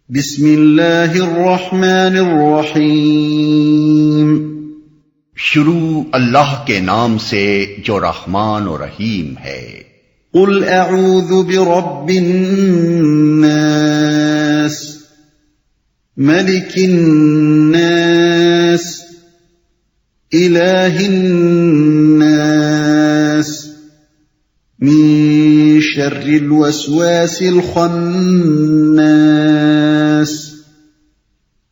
بسم اللہ الرحمن الرحیم۔ شروع اللہ کے نام سے جو رحمان و رحیم ہے۔ قل اعوذ برب الناس ملک الناس الہ الناس من شر الوسواس الخناس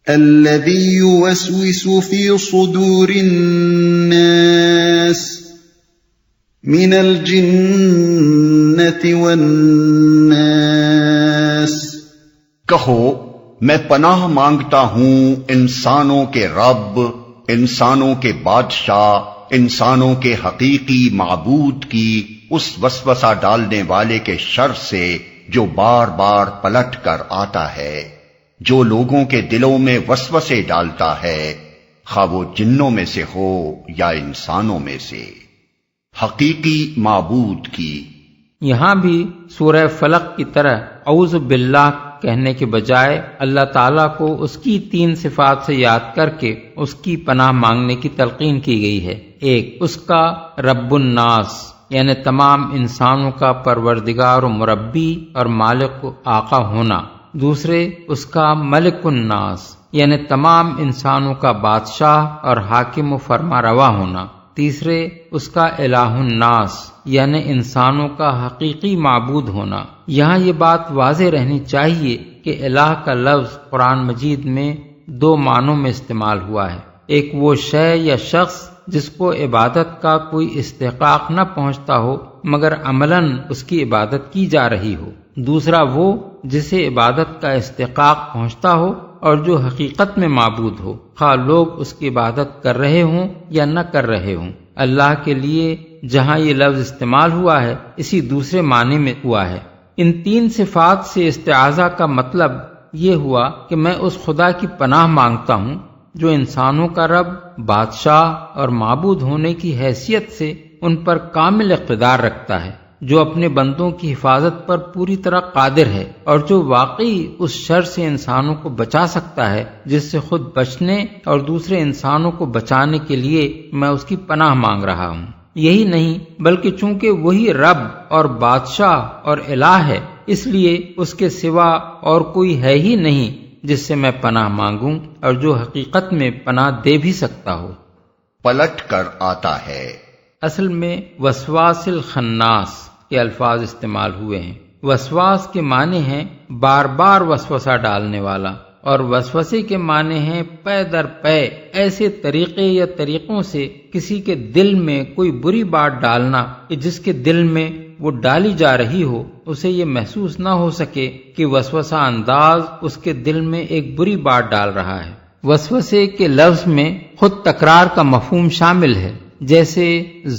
الذي يوسوس في صدور الناس من الجنة والناس۔ کہو میں پناہ مانگتا ہوں انسانوں کے رب، انسانوں کے بادشاہ، انسانوں کے حقیقی معبود کی اس وسوسہ ڈالنے والے کے شر سے جو بار بار پلٹ کر آتا ہے، جو لوگوں کے دلوں میں وسوسے ڈالتا ہے، خواہ وہ جنوں میں سے ہو یا انسانوں میں سے۔ حقیقی معبود کی۔ یہاں بھی سورہ فلق کی طرح اعوذ باللہ کہنے کے بجائے اللہ تعالیٰ کو اس کی 3 صفات سے یاد کر کے اس کی پناہ مانگنے کی تلقین کی گئی ہے۔ ایک، اس کا رب الناس یعنی تمام انسانوں کا پروردگار و مربی اور مالک و آقا ہونا۔ دوسرے، اس کا ملک الناس یعنی تمام انسانوں کا بادشاہ اور حاکم و فرما روا ہونا۔ تیسرے، اس کا الہ الناس یعنی انسانوں کا حقیقی معبود ہونا۔ یہاں یہ بات واضح رہنی چاہیے کہ الہ کا لفظ قرآن مجید میں 2 معنوں میں استعمال ہوا ہے۔ ایک وہ شے یا شخص جس کو عبادت کا کوئی استحقاق نہ پہنچتا ہو مگر عملاً اس کی عبادت کی جا رہی ہو۔ دوسرا وہ جسے عبادت کا استحقاق پہنچتا ہو اور جو حقیقت میں معبود ہو، خواہ لوگ اس کی عبادت کر رہے ہوں یا نہ کر رہے ہوں۔ اللہ کے لیے جہاں یہ لفظ استعمال ہوا ہے اسی دوسرے معنی میں ہوا ہے۔ ان 3 صفات سے استعاذہ کا مطلب یہ ہوا کہ میں اس خدا کی پناہ مانگتا ہوں جو انسانوں کا رب، بادشاہ اور معبود ہونے کی حیثیت سے ان پر کامل اقتدار رکھتا ہے، جو اپنے بندوں کی حفاظت پر پوری طرح قادر ہے اور جو واقعی اس شر سے انسانوں کو بچا سکتا ہے جس سے خود بچنے اور دوسرے انسانوں کو بچانے کے لیے میں اس کی پناہ مانگ رہا ہوں۔ یہی نہیں بلکہ چونکہ وہی رب اور بادشاہ اور الہ ہے، اس لیے اس کے سوا اور کوئی ہے ہی نہیں جس سے میں پناہ مانگوں اور جو حقیقت میں پناہ دے بھی سکتا ہو۔ پلٹ کر آتا ہے۔ اصل میں وسواس الخناس کے الفاظ استعمال ہوئے ہیں۔ وسواس کے معنی ہیں بار بار وسوسہ ڈالنے والا، اور وسوسے کے معنی ہیں پے در پے ایسے طریقے یا طریقوں سے کسی کے دل میں کوئی بری بات ڈالنا کہ جس کے دل میں وہ ڈالی جا رہی ہو اسے یہ محسوس نہ ہو سکے کہ وسوسہ انداز اس کے دل میں ایک بری بات ڈال رہا ہے۔ وسوسے کے لفظ میں خود تکرار کا مفہوم شامل ہے، جیسے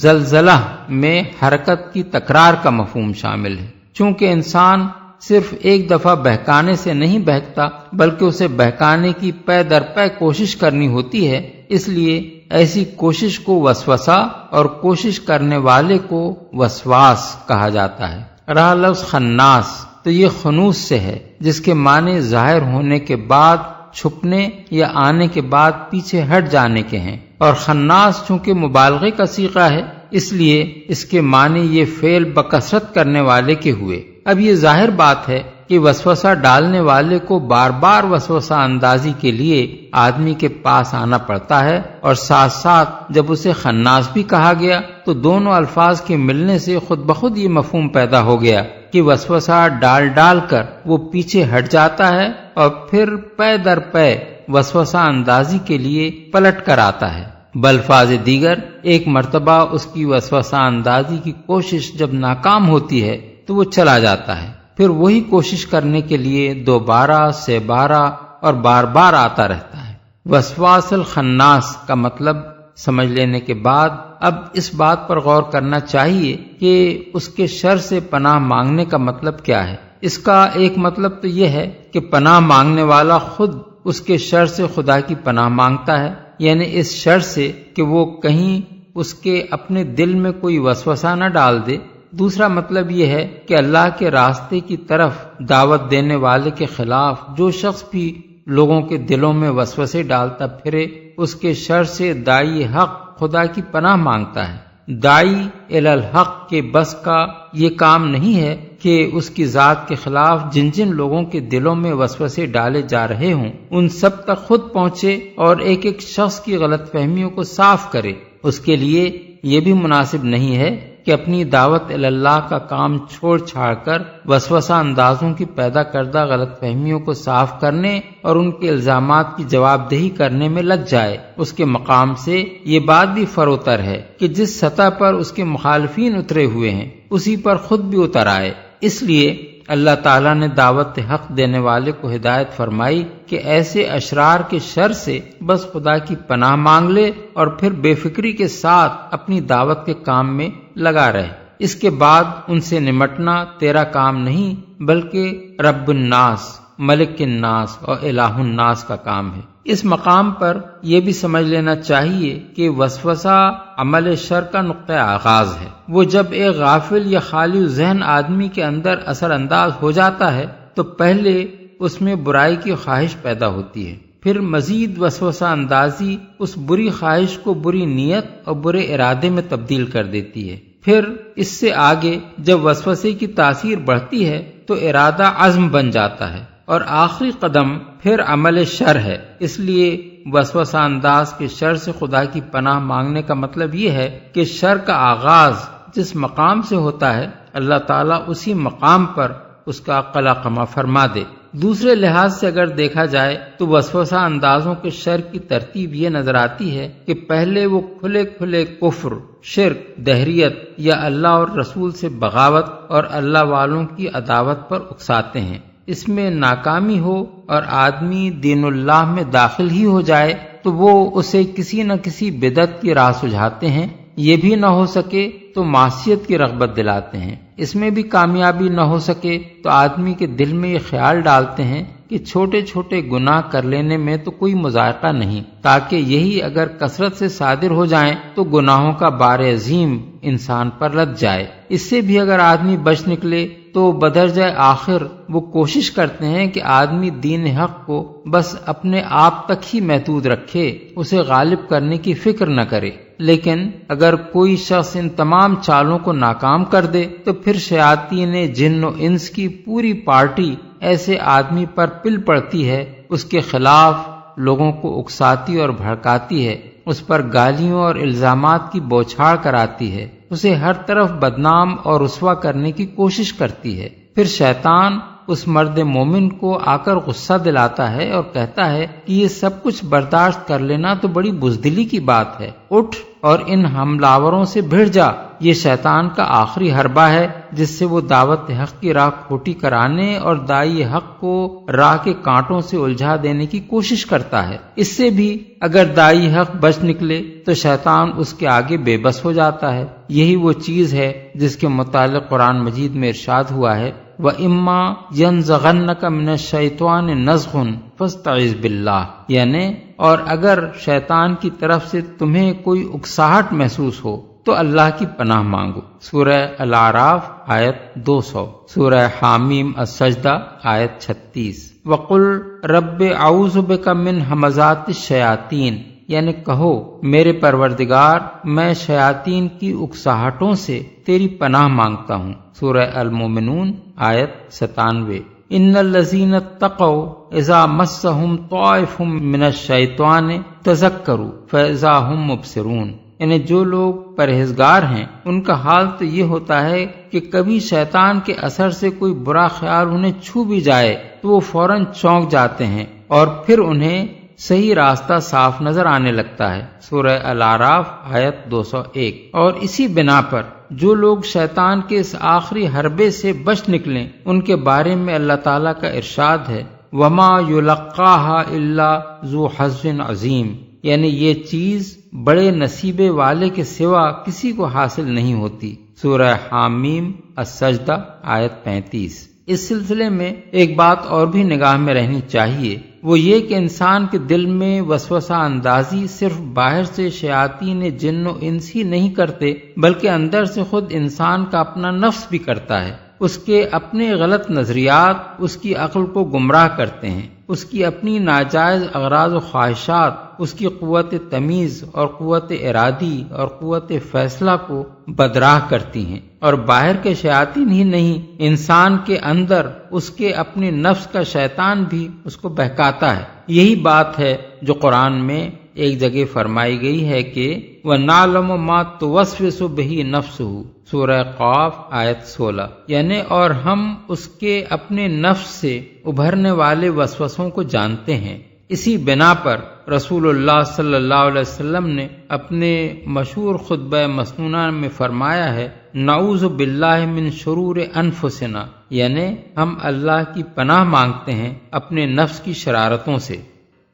زلزلہ میں حرکت کی تکرار کا مفہوم شامل ہے۔ چونکہ انسان صرف ایک دفعہ بہکانے سے نہیں بہکتا بلکہ اسے بہکانے کی پے در پے کوشش کرنی ہوتی ہے، اس لیے ایسی کوشش کو وسوسہ اور کوشش کرنے والے کو وسواس کہا جاتا ہے۔ رہا لفظ خناس تو یہ خنوس سے ہے، جس کے معنی ظاہر ہونے کے بعد چھپنے یا آنے کے بعد پیچھے ہٹ جانے کے ہیں، اور خناس چونکہ مبالغے کا صیغہ ہے اس لیے اس کے معنی یہ فعل بکثرت کرنے والے کے ہوئے۔ اب یہ ظاہر بات ہے کہ وسوسہ ڈالنے والے کو بار بار وسوسہ اندازی کے لیے آدمی کے پاس آنا پڑتا ہے، اور ساتھ ساتھ جب اسے خناس بھی کہا گیا تو دونوں الفاظ کے ملنے سے خود بخود یہ مفہوم پیدا ہو گیا کہ وسوسہ ڈال ڈال کر وہ پیچھے ہٹ جاتا ہے اور پھر پے در پے وسوسہ اندازی کے لیے پلٹ کر آتا ہے۔ بالفاظ دیگر ایک مرتبہ اس کی وسوسہ اندازی کی کوشش جب ناکام ہوتی ہے تو وہ چلا جاتا ہے، پھر وہی کوشش کرنے کے لیے دوبارہ سے بارہ اور بار بار آتا رہتا ہے۔ وسواس الخناس کا مطلب سمجھ لینے کے بعد اب اس بات پر غور کرنا چاہیے کہ اس کے شر سے پناہ مانگنے کا مطلب کیا ہے۔ اس کا ایک مطلب تو یہ ہے کہ پناہ مانگنے والا خود اس کے شر سے خدا کی پناہ مانگتا ہے، یعنی اس شر سے کہ وہ کہیں اس کے اپنے دل میں کوئی وسوسہ نہ ڈال دے دوسرا مطلب یہ ہے کہ اللہ کے راستے کی طرف دعوت دینے والے کے خلاف جو شخص بھی لوگوں کے دلوں میں وسوسے ڈالتا پھرے، اس کے شر سے داعی حق خدا کی پناہ مانگتا ہے۔ داعی الی الحق کے بس کا یہ کام نہیں ہے کہ اس کی ذات کے خلاف جن جن لوگوں کے دلوں میں وسوسے ڈالے جا رہے ہوں ان سب تک خود پہنچے اور ایک ایک شخص کی غلط فہمیوں کو صاف کرے۔ اس کے لیے یہ بھی مناسب نہیں ہے کہ اپنی دعوت الی اللہ کا کام چھوڑ چھاڑ کر وسوسہ اندازوں کی پیدا کردہ غلط فہمیوں کو صاف کرنے اور ان کے الزامات کی جواب دہی کرنے میں لگ جائے۔ اس کے مقام سے یہ بات بھی فروتر ہے کہ جس سطح پر اس کے مخالفین اترے ہوئے ہیں اسی پر خود بھی اتر آئے۔ اس لیے اللہ تعالیٰ نے دعوت حق دینے والے کو ہدایت فرمائی کہ ایسے اشرار کے شر سے بس خدا کی پناہ مانگ لے اور پھر بے فکری کے ساتھ اپنی دعوت کے کام میں لگا رہے۔ اس کے بعد ان سے نمٹنا تیرا کام نہیں بلکہ رب الناس، ملک الناس اور الہ الناس کا کام ہے۔ اس مقام پر یہ بھی سمجھ لینا چاہیے کہ وسوسہ عمل شر کا نقطہ آغاز ہے۔ وہ جب ایک غافل یا خالی ذہن آدمی کے اندر اثر انداز ہو جاتا ہے تو پہلے اس میں برائی کی خواہش پیدا ہوتی ہے، پھر مزید وسوسہ اندازی اس بری خواہش کو بری نیت اور برے ارادے میں تبدیل کر دیتی ہے۔ پھر اس سے آگے جب وسوسے کی تاثیر بڑھتی ہے تو ارادہ عزم بن جاتا ہے اور آخری قدم پھر عمل شر ہے۔ اس لیے وسوسہ انداز کے شر سے خدا کی پناہ مانگنے کا مطلب یہ ہے کہ شر کا آغاز جس مقام سے ہوتا ہے اللہ تعالیٰ اسی مقام پر اس کا قلقمہ فرما دے۔ دوسرے لحاظ سے اگر دیکھا جائے تو وسوسہ اندازوں کے شر کی ترتیب یہ نظر آتی ہے کہ پہلے وہ کھلے کھلے کفر، شرک، دہریت یا اللہ اور رسول سے بغاوت اور اللہ والوں کی عداوت پر اکساتے ہیں۔ اس میں ناکامی ہو اور آدمی دین اللہ میں داخل ہی ہو جائے تو وہ اسے کسی نہ کسی بدعت کی راہ سجھاتے ہیں، یہ بھی نہ ہو سکے تو معصیت کی رغبت دلاتے ہیں۔ اس میں بھی کامیابی نہ ہو سکے تو آدمی کے دل میں یہ خیال ڈالتے ہیں کہ چھوٹے چھوٹے گناہ کر لینے میں تو کوئی مذائقہ نہیں، تاکہ یہی اگر کثرت سے صادر ہو جائیں تو گناہوں کا بار عظیم انسان پر لد جائے۔ اس سے بھی اگر آدمی بچ نکلے تو بدرجہ آخر وہ کوشش کرتے ہیں کہ آدمی دین حق کو بس اپنے آپ تک ہی محدود رکھے، اسے غالب کرنے کی فکر نہ کرے۔ لیکن اگر کوئی شخص ان تمام چالوں کو ناکام کر دے تو پھر شیاطین جن و انس کی پوری پارٹی ایسے آدمی پر پل پڑتی ہے، اس کے خلاف لوگوں کو اکساتی اور بھڑکاتی ہے، اس پر گالیوں اور الزامات کی بوچھاڑ کراتی ہے، اسے ہر طرف بدنام اور رسوا کرنے کی کوشش کرتی ہے۔ پھر شیطان اس مرد مومن کو آ کر غصہ دلاتا ہے اور کہتا ہے کہ یہ سب کچھ برداشت کر لینا تو بڑی بزدلی کی بات ہے، اٹھ اور ان حملاوروں سے بھڑ جا۔ یہ شیطان کا آخری حربہ ہے جس سے وہ دعوت حق کی راہ کھوٹی کرانے اور داعی حق کو راہ کے کانٹوں سے الجھا دینے کی کوشش کرتا ہے۔ اس سے بھی اگر داعی حق بچ نکلے تو شیطان اس کے آگے بے بس ہو جاتا ہے۔ یہی وہ چیز ہے جس کے متعلق قرآن مجید میں ارشاد ہوا ہے وَإِمَّا يَنزَغَنَّكَ مِنَ الشَّيْطَانِ نَزْغٌ فَاسْتَعِذْ بِاللَّهِ، یعنی اور اگر شیطان کی طرف سے تمہیں کوئی اکساہٹ محسوس ہو تو اللہ کی پناہ مانگو۔ سورہ الاعراف آیت 200، سورہ حامیم السجدہ آیت 36۔ وَقُلْ رَبِّ أَعُوذُ بِكَ مِنْ ہَمَزَاتِ الشَّيَاطِينِ، یعنی کہو میرے پروردگار میں شیاطین کی اکساہٹوں سے تیری پناہ مانگتا ہوں۔ سورہ المومنون آیت 97۔ ان الذین اتقوا اذا مسهم طائف من الشیطان تذکروا فاذا هم مبصرون، یعنی جو لوگ پرہیزگار ہیں ان کا حال تو یہ ہوتا ہے کہ کبھی شیطان کے اثر سے کوئی برا خیال انہیں چھو بھی جائے تو وہ فوراً چونک جاتے ہیں اور پھر انہیں صحیح راستہ صاف نظر آنے لگتا ہے۔ سورہ الاعراف آیت 201۔ اور اسی بنا پر جو لوگ شیطان کے اس آخری حربے سے بچ نکلیں ان کے بارے میں اللہ تعالیٰ کا ارشاد ہے وَمَا يُلَقَّاهَا إِلَّا ذُو حَظٍّ عَظِيمٍ، یعنی یہ چیز بڑے نصیبے والے کے سوا کسی کو حاصل نہیں ہوتی۔ سورہ حامیم السجدہ آیت 35۔ اس سلسلے میں ایک بات اور بھی نگاہ میں رہنی چاہیے وہ یہ کہ انسان کے دل میں وسوسہ اندازی صرف باہر سے شیاطین جن و انس ہی نہیں کرتے، بلکہ اندر سے خود انسان کا اپنا نفس بھی کرتا ہے۔ اس کے اپنے غلط نظریات اس کی عقل کو گمراہ کرتے ہیں، اس کی اپنی ناجائز اغراض و خواہشات اس کی قوت تمیز اور قوت ارادی اور قوت فیصلہ کو بدراہ کرتی ہیں، اور باہر کے شیاطین ہی نہیں، انسان کے اندر اس کے اپنے نفس کا شیطان بھی اس کو بہکاتا ہے۔ یہی بات ہے جو قرآن میں ایک جگہ فرمائی گئی ہے کہ وَنَعْلَمُ مَا تُوَسْوِسُ بِهِ نَفْسُهُ، سورہ قاف آیت 16، یعنی اور ہم اس کے اپنے نفس سے ابھرنے والے وسوسوں کو جانتے ہیں۔ اسی بنا پر رسول اللہ صلی اللہ علیہ وسلم نے اپنے مشہور خطبہ مسنونہ میں فرمایا ہے نعوذ باللہ من شرور انفسنا، یعنی ہم اللہ کی پناہ مانگتے ہیں اپنے نفس کی شرارتوں سے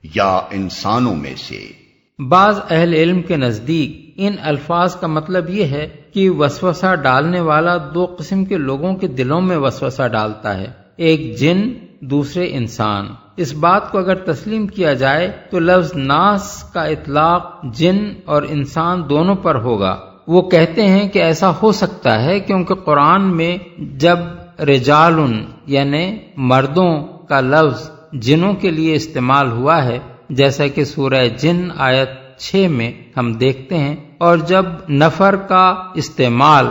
یا انسانوں میں سے۔ بعض اہل علم کے نزدیک ان الفاظ کا مطلب یہ ہے کہ وسوسہ ڈالنے والا دو قسم کے لوگوں کے دلوں میں وسوسہ ڈالتا ہے، ایک جن، دوسرے انسان۔ اس بات کو اگر تسلیم کیا جائے تو لفظ ناس کا اطلاق جن اور انسان دونوں پر ہوگا۔ وہ کہتے ہیں کہ ایسا ہو سکتا ہے کیونکہ قرآن میں جب رجال یعنی مردوں کا لفظ جنوں کے لیے استعمال ہوا ہے، جیسا کہ سورہ جن آیت 6 میں ہم دیکھتے ہیں، اور جب نفر کا استعمال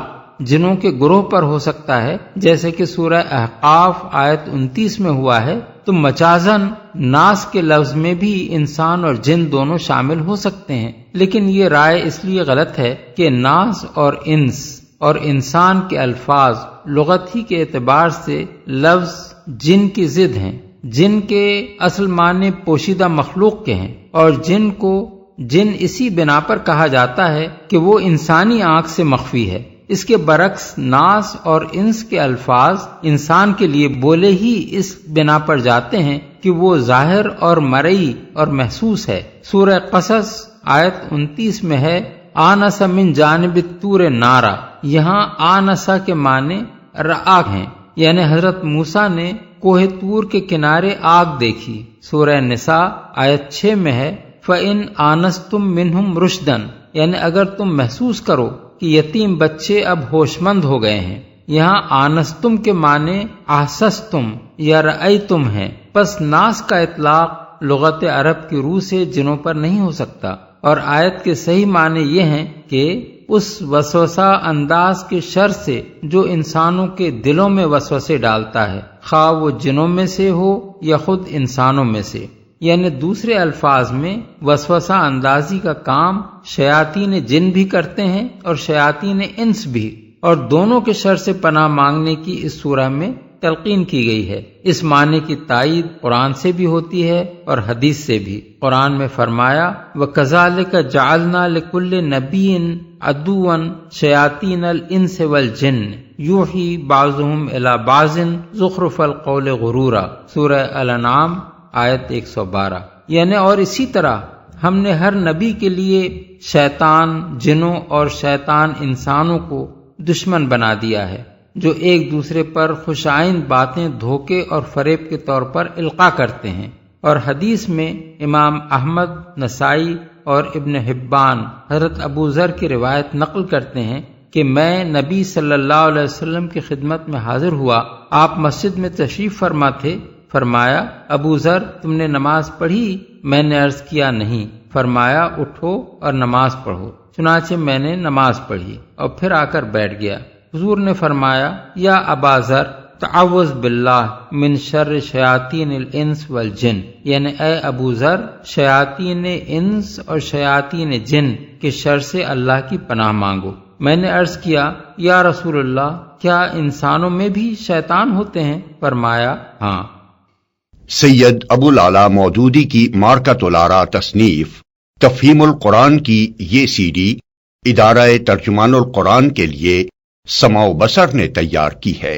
جنوں کے گروہ پر ہو سکتا ہے جیسے کہ سورہ احقاف آیت 29 میں ہوا ہے، تو مجازن ناس کے لفظ میں بھی انسان اور جن دونوں شامل ہو سکتے ہیں۔ لیکن یہ رائے اس لیے غلط ہے کہ ناس اور انس اور انسان کے الفاظ لغت ہی کے اعتبار سے لفظ جن کی ضد ہیں۔ جن کے اصل معنی پوشیدہ مخلوق کے ہیں، اور جن کو جن اسی بنا پر کہا جاتا ہے کہ وہ انسانی آنکھ سے مخفی ہے۔ اس کے برعکس ناس اور انس کے الفاظ انسان کے لیے بولے ہی اس بنا پر جاتے ہیں کہ وہ ظاہر اور مرئی اور محسوس ہے۔ سورہ قصص آیت 29 میں ہے آنس من جانب الطور نارا، یہاں آنسا کے معنی رآ ہیں، یعنی حضرت موسیٰ نے کوہ طور کے کنارے آگ دیکھی۔ سورہ نساء آیت 6 میں ہے فَإِنْ آنَسْتُمْ مِنْهُمْ رُشْدًا، یعنی اگر تم محسوس کرو کہ یتیم بچے اب ہوش مند ہو گئے ہیں۔ یہاں آنستم کے معنی احسستم یا رأیتم ہیں، پس ناس کا اطلاق لغت عرب کی روح سے جنوں پر نہیں ہو سکتا، اور آیت کے صحیح معنی یہ ہیں کہ اس وسوسہ انداز کے شر سے جو انسانوں کے دلوں میں وسوسے ڈالتا ہے، خواہ وہ جنوں میں سے ہو یا خود انسانوں میں سے۔ یعنی دوسرے الفاظ میں وسوسہ اندازی کا کام شیاطین جن بھی کرتے ہیں اور شیاطین انس بھی، اور دونوں کے شر سے پناہ مانگنے کی اس سورہ میں تلقین کی گئی ہے۔ اس معنی کی تائید قرآن سے بھی ہوتی ہے اور حدیث سے بھی۔ قرآن میں فرمایا وَكَذَلِكَ جَعَلْنَا لِكُلِّ نَبِيٍّ عَدُوًّا شَيَاطِينَ الْإِنسِ وَالْجِنِّ يُوحِي بَعْضُهُمْ إِلَى بَعْضٍ زُخْرُفَ الْقَوْلِ غُرُورًا، سورہ الانعام آیت 112۔ یعنی اور اسی طرح ہم نے ہر نبی کے لیے شیطان جنوں اور شیطان انسانوں کو دشمن بنا دیا ہے، جو ایک دوسرے پر خوشائند باتیں دھوکے اور فریب کے طور پر القاء کرتے ہیں۔ اور حدیث میں امام احمد، نسائی اور ابن حبان حضرت ابو ذر کی روایت نقل کرتے ہیں کہ میں نبی صلی اللہ علیہ وسلم کی خدمت میں حاضر ہوا، آپ مسجد میں تشریف فرما تھے۔ فرمایا ابو ذر تم نے نماز پڑھی؟ میں نے عرض کیا نہیں۔ فرمایا اٹھو اور نماز پڑھو۔ چنانچہ میں نے نماز پڑھی اور پھر آ کر بیٹھ گیا۔ حضور نے فرمایا یا ابا ذر تعوذ باللہ من شر شیاطین الانس والجن، یعنی اے ابو ذر شیاطین انس اور شیاطین جن کے شر سے اللہ کی پناہ مانگو۔ میں نے عرض کیا یا رسول اللہ کیا انسانوں میں بھی شیطان ہوتے ہیں؟ فرمایا ہاں۔ سید ابو العلا مودودی کی مارکۃ الآراء تصنیف تفہیم القرآن کی یہ سی ڈی ادارہ ترجمان القرآن کے لیے سماع و بصر نے تیار کی ہے۔